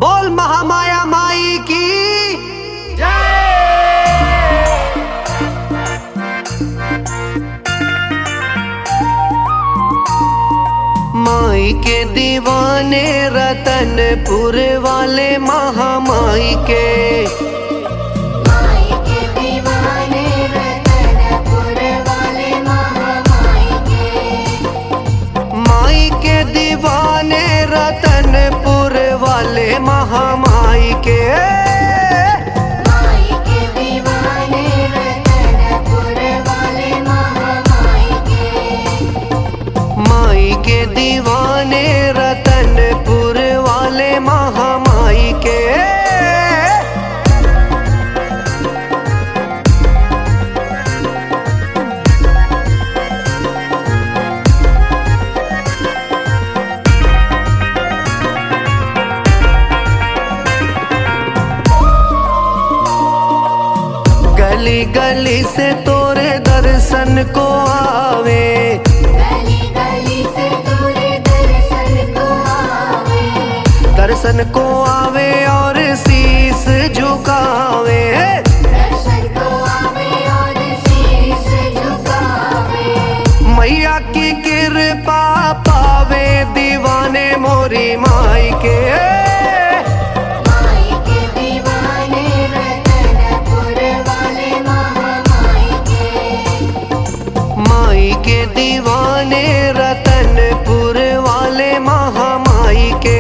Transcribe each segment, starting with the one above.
बोल महामाया माई की माई के दीवाने रतनपुर वाले महामाई के दीवाने रतनपुर वाले महामाई के माई के दीवाने रतनपुर वाले महामाई के माई के दीवाने रतनपुर वाले महामाई के माई के दीवाने रतनपुर वाले महामाई के गली गली से तोरे दर्शन को आवे गली गली से तोरे दर्शन को आवे दर्शन को आवे और शीस झुकावे दर्शन को आवे और शीश झुकावे मैया की कृपा पावे दीवाने मोरी माई के माई के दीवाने रतनपुर वाले महामाई के माई के दीवाने रतनपुर वाले महामाई के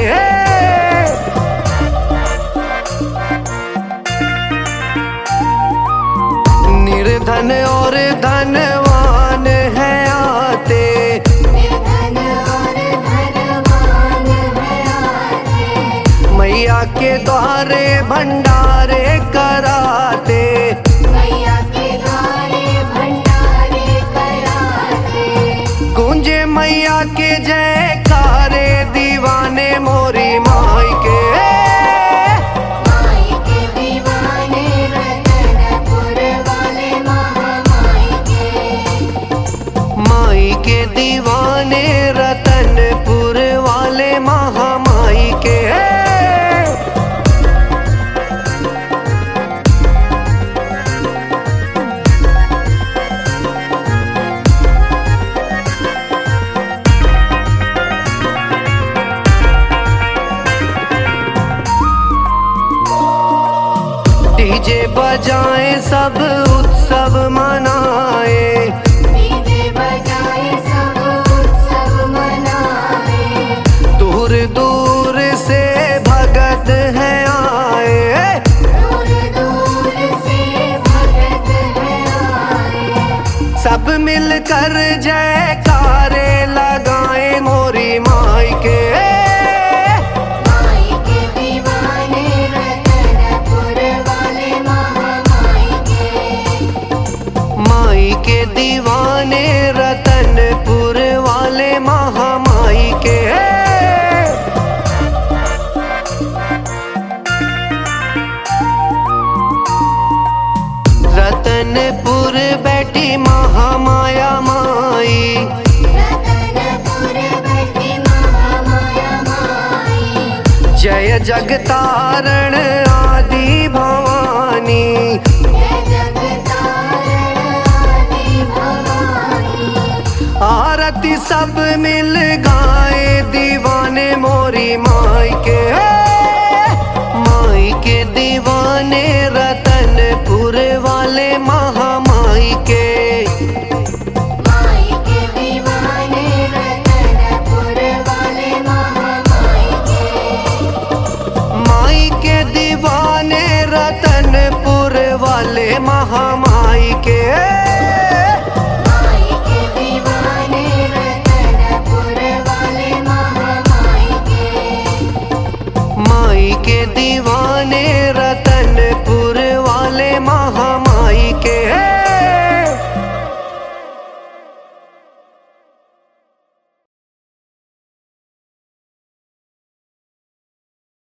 निर्धन और धनवान है आते निर्धन और धनवान है आते मैया के द्वारे भंडारे कराते मैया के द्वारे भंडारे कराते गूंजे मैया के जयकारे दीवाने मोरी माई के माई के दीवाने रतनपुर वाले महामाई के माई के दीवाने रतनपुर वाले महामाई के डीजे बजाए सब उत्सव मनाए डीजे बजाए सब उत्सव मनाए दूर दूर से भगत है आए दूर दूर से भगत है आए सब मिलकर जयकारे लगाए मोरी माई के माई के दीवाने रतनपुर वाले महामाई के माई के दीवाने रतनपुर वाले महामाई के रतनपुर बैठी महामाया माई रतनपुर बैठी महामाया माई जय जगतारण आदि भवानी जय जगतारण आदि भवानी आरती सब मिल गाए दीवाने मोरी माई के माई के दीवाने रतनपुर वाले महामाई के माई के दीवाने रतनपुर वाले महामाई के माई के दीवाने रतनपुर वाले महामाई के